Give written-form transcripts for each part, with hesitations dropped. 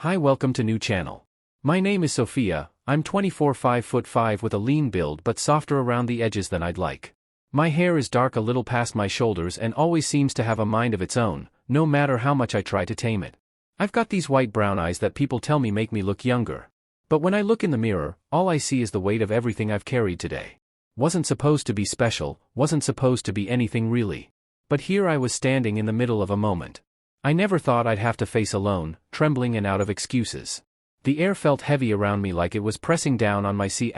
Hi, welcome to new channel. My name is Sophia. I'm 24, 5'5" with a lean build but softer around the edges than I'd like. My hair is dark a little past my shoulders and always seems to have a mind of its own, no matter how much I try to tame it. I've got these white-brown eyes that people tell me make me look younger. But when I look in the mirror, all I see is the weight of everything I've carried today. Wasn't supposed to be special, wasn't supposed to be anything really. But here I was standing in the middle of a moment. I never thought I'd have to face alone, trembling and out of excuses. The air felt heavy around me like it was pressing down on my C*******,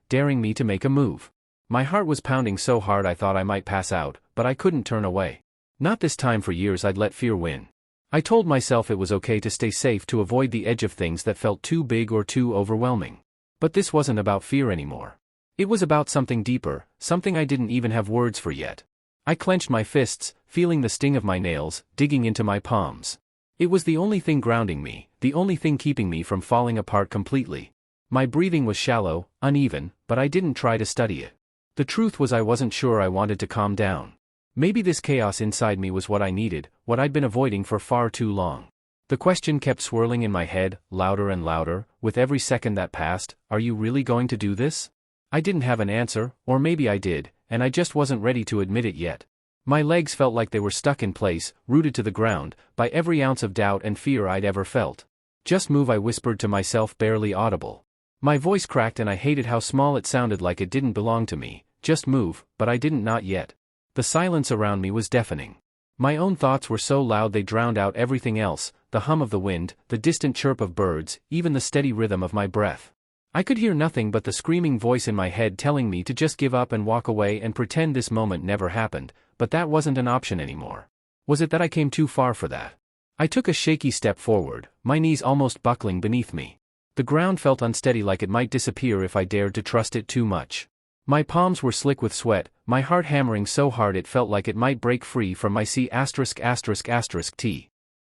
daring me to make a move. My heart was pounding so hard I thought I might pass out, but I couldn't turn away. Not this time. For years I'd let fear win. I told myself it was okay to stay safe, to avoid the edge of things that felt too big or too overwhelming. But this wasn't about fear anymore. It was about something deeper, something I didn't even have words for yet. I clenched my fists, feeling the sting of my nails digging into my palms. It was the only thing grounding me, the only thing keeping me from falling apart completely. My breathing was shallow, uneven, but I didn't try to study it. The truth was I wasn't sure I wanted to calm down. Maybe this chaos inside me was what I needed, what I'd been avoiding for far too long. The question kept swirling in my head, louder and louder, with every second that passed: are you really going to do this? I didn't have an answer, or maybe I did, and I just wasn't ready to admit it yet. My legs felt like they were stuck in place, rooted to the ground, by every ounce of doubt and fear I'd ever felt. Just move, I whispered to myself, barely audible. My voice cracked and I hated how small it sounded, like it didn't belong to me. Just move, but I didn't, not yet. The silence around me was deafening. My own thoughts were so loud they drowned out everything else, the hum of the wind, the distant chirp of birds, even the steady rhythm of my breath. I could hear nothing but the screaming voice in my head telling me to just give up and walk away and pretend this moment never happened, but that wasn't an option anymore. Was it that I came too far for that? I took a shaky step forward, my knees almost buckling beneath me. The ground felt unsteady, like it might disappear if I dared to trust it too much. My palms were slick with sweat, my heart hammering so hard it felt like it might break free from my C*******.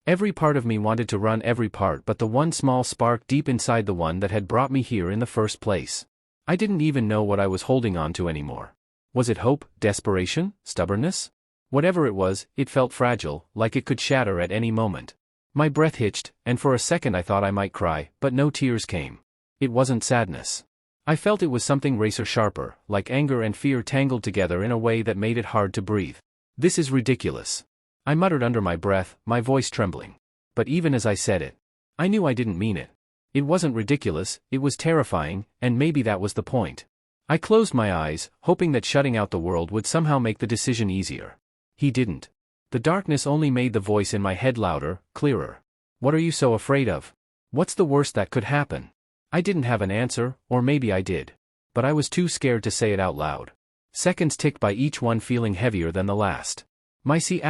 Every part of me wanted to run, every part but the one small spark deep inside, the one that had brought me here in the first place. I didn't even know what I was holding on to anymore. Was it hope, desperation, stubbornness? Whatever it was, it felt fragile, like it could shatter at any moment. My breath hitched, and for a second I thought I might cry, but no tears came. It wasn't sadness. I felt it was something razor sharper, like anger and fear tangled together in a way that made it hard to breathe. This is ridiculous, I muttered under my breath, my voice trembling. But even as I said it, I knew I didn't mean it. It wasn't ridiculous, it was terrifying, and maybe that was the point. I closed my eyes, hoping that shutting out the world would somehow make the decision easier. He didn't. The darkness only made the voice in my head louder, clearer. What are you so afraid of? What's the worst that could happen? I didn't have an answer, or maybe I did. But I was too scared to say it out loud. Seconds ticked by, each one feeling heavier than the last. My C******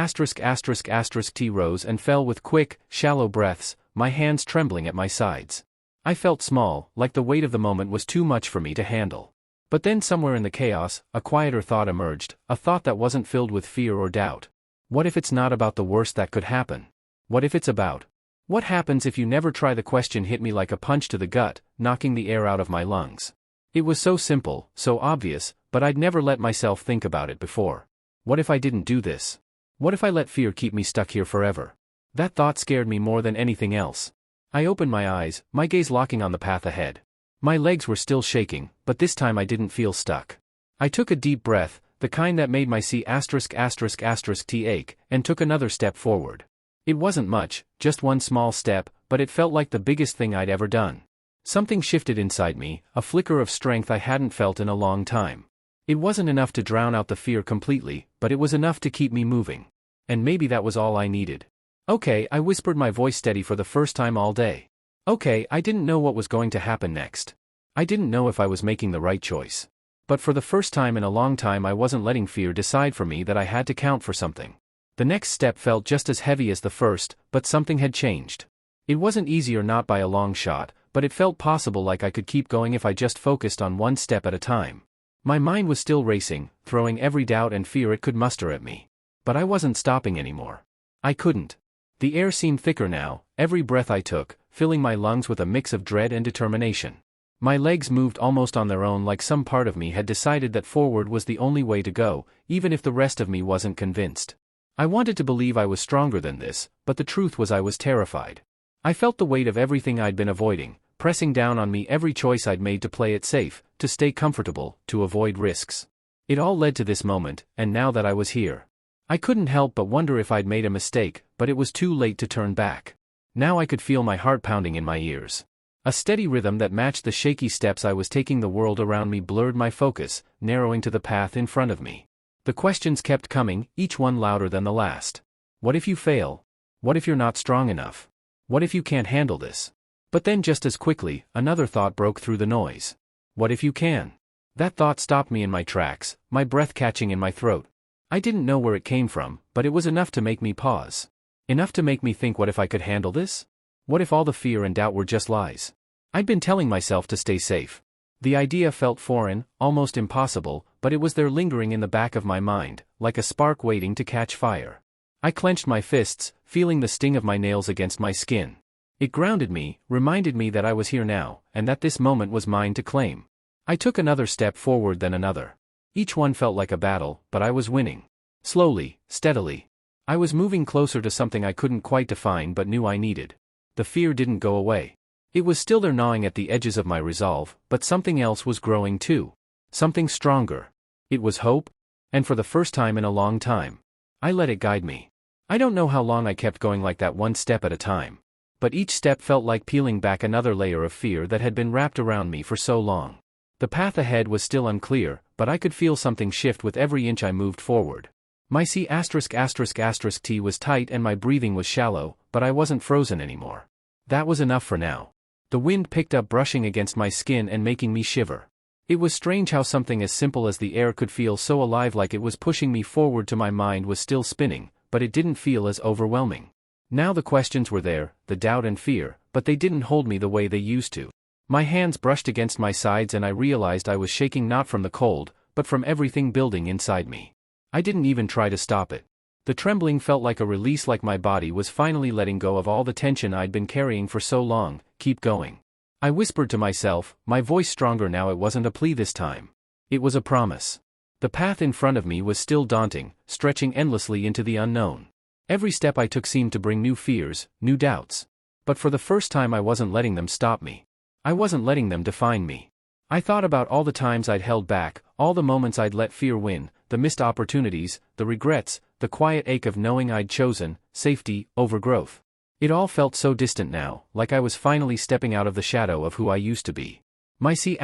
rose and fell with quick, shallow breaths, my hands trembling at my sides. I felt small, like the weight of the moment was too much for me to handle. But then somewhere in the chaos, a quieter thought emerged, a thought that wasn't filled with fear or doubt. What if it's not about the worst that could happen? What if it's about what happens if you never try? The question hit me like a punch to the gut, knocking the air out of my lungs. It was so simple, so obvious, but I'd never let myself think about it before. What if I didn't do this? What if I let fear keep me stuck here forever? That thought scared me more than anything else. I opened my eyes, my gaze locking on the path ahead. My legs were still shaking, but this time I didn't feel stuck. I took a deep breath, the kind that made my C***** ache, and took another step forward. It wasn't much, just one small step, but it felt like the biggest thing I'd ever done. Something shifted inside me, a flicker of strength I hadn't felt in a long time. It wasn't enough to drown out the fear completely, but it was enough to keep me moving. And maybe that was all I needed. Okay, I whispered, my voice steady for the first time all day. Okay, I didn't know what was going to happen next. I didn't know if I was making the right choice. But for the first time in a long time I wasn't letting fear decide for me, that I had to count for something. The next step felt just as heavy as the first, but something had changed. It wasn't easy, or not by a long shot, but it felt possible, like I could keep going if I just focused on one step at a time. My mind was still racing, throwing every doubt and fear it could muster at me. But I wasn't stopping anymore. I couldn't. The air seemed thicker now, every breath I took, filling my lungs with a mix of dread and determination. My legs moved almost on their own, like some part of me had decided that forward was the only way to go, even if the rest of me wasn't convinced. I wanted to believe I was stronger than this, but the truth was I was terrified. I felt the weight of everything I'd been avoiding, pressing down on me every choice I'd made to play it safe, to stay comfortable, to avoid risks. It all led to this moment, and now that I was here, I couldn't help but wonder if I'd made a mistake, but it was too late to turn back. Now I could feel my heart pounding in my ears. A steady rhythm that matched the shaky steps I was taking. The world around me blurred my focus, narrowing to the path in front of me. The questions kept coming, each one louder than the last. What if you fail? What if you're not strong enough? What if you can't handle this? But then just as quickly, another thought broke through the noise. What if you can? That thought stopped me in my tracks, my breath catching in my throat. I didn't know where it came from, but it was enough to make me pause. Enough to make me think, what if I could handle this? What if all the fear and doubt were just lies? I'd been telling myself to stay safe. The idea felt foreign, almost impossible, but it was there lingering in the back of my mind, like a spark waiting to catch fire. I clenched my fists, feeling the sting of my nails against my skin. It grounded me, reminded me that I was here now, and that this moment was mine to claim. I took another step forward, then another. Each one felt like a battle, but I was winning. Slowly, steadily. I was moving closer to something I couldn't quite define but knew I needed. The fear didn't go away. It was still there, gnawing at the edges of my resolve, but something else was growing too. Something stronger. It was hope. And for the first time in a long time, I let it guide me. I don't know how long I kept going like that, one step at a time. But each step felt like peeling back another layer of fear that had been wrapped around me for so long. The path ahead was still unclear, but I could feel something shift with every inch I moved forward. My C****** T was tight and my breathing was shallow, but I wasn't frozen anymore. That was enough for now. The wind picked up, brushing against my skin and making me shiver. It was strange how something as simple as the air could feel so alive, like it was pushing me forward. My mind was still spinning, but it didn't feel as overwhelming. Now the questions were there, the doubt and fear, but they didn't hold me the way they used to. My hands brushed against my sides and I realized I was shaking, not from the cold, but from everything building inside me. I didn't even try to stop it. The trembling felt like a release, like my body was finally letting go of all the tension I'd been carrying for so long. Keep going. I whispered to myself, my voice stronger now. It wasn't a plea this time. It was a promise. The path in front of me was still daunting, stretching endlessly into the unknown. Every step I took seemed to bring new fears, new doubts. But for the first time I wasn't letting them stop me. I wasn't letting them define me. I thought about all the times I'd held back, all the moments I'd let fear win, the missed opportunities, the regrets, the quiet ache of knowing I'd chosen safety over growth. It all felt so distant now, like I was finally stepping out of the shadow of who I used to be. My C******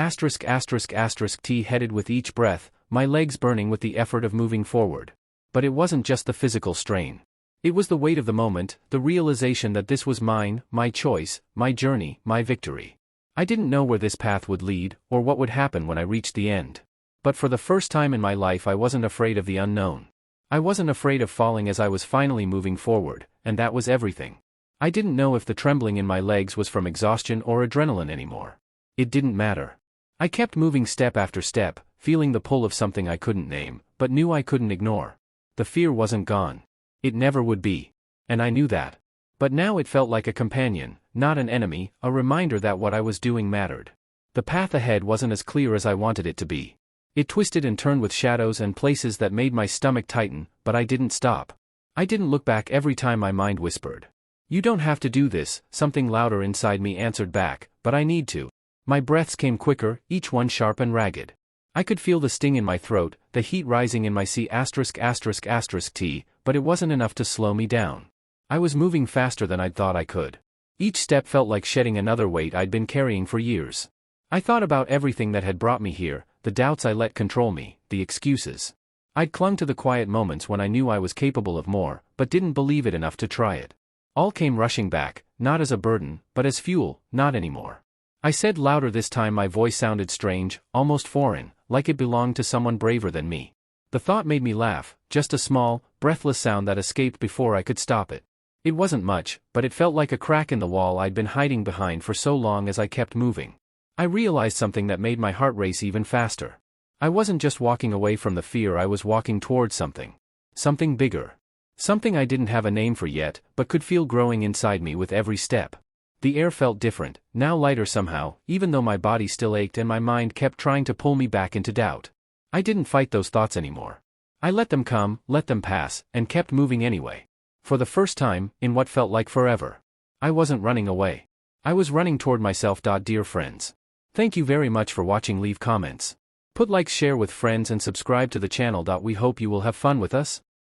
T headed with each breath, my legs burning with the effort of moving forward. But it wasn't just the physical strain. It was the weight of the moment, the realization that this was mine, my choice, my journey, my victory. I didn't know where this path would lead, or what would happen when I reached the end. But for the first time in my life I wasn't afraid of the unknown. I wasn't afraid of falling as I was finally moving forward, and that was everything. I didn't know if the trembling in my legs was from exhaustion or adrenaline anymore. It didn't matter. I kept moving step after step, feeling the pull of something I couldn't name, but knew I couldn't ignore. The fear wasn't gone. It never would be. And I knew that. But now it felt like a companion, not an enemy, a reminder that what I was doing mattered. The path ahead wasn't as clear as I wanted it to be. It twisted and turned with shadows and places that made my stomach tighten, but I didn't stop. I didn't look back every time my mind whispered, "You don't have to do this," something louder inside me answered back, "But I need to." My breaths came quicker, each one sharp and ragged. I could feel the sting in my throat, the heat rising in my C****** T, but it wasn't enough to slow me down. I was moving faster than I'd thought I could. Each step felt like shedding another weight I'd been carrying for years. I thought about everything that had brought me here, the doubts I let control me, the excuses. I'd clung to the quiet moments when I knew I was capable of more, but didn't believe it enough to try it. All came rushing back, not as a burden, but as fuel. Not anymore. I said louder this time. My voice sounded strange, almost foreign, like it belonged to someone braver than me. The thought made me laugh, just a small, breathless sound that escaped before I could stop it. It wasn't much, but it felt like a crack in the wall I'd been hiding behind for so long. As I kept moving, I realized something that made my heart race even faster. I wasn't just walking away from the fear, I was walking towards something. Something bigger. Something I didn't have a name for yet, but could feel growing inside me with every step. The air felt different, now lighter somehow, even though my body still ached and my mind kept trying to pull me back into doubt. I didn't fight those thoughts anymore. I let them come, let them pass, and kept moving anyway. For the first time, in what felt like forever, I wasn't running away. I was running toward myself. Dear friends. Thank you very much for watching. Leave comments. Put likes, share with friends and subscribe to the channel. We hope you will have fun with us.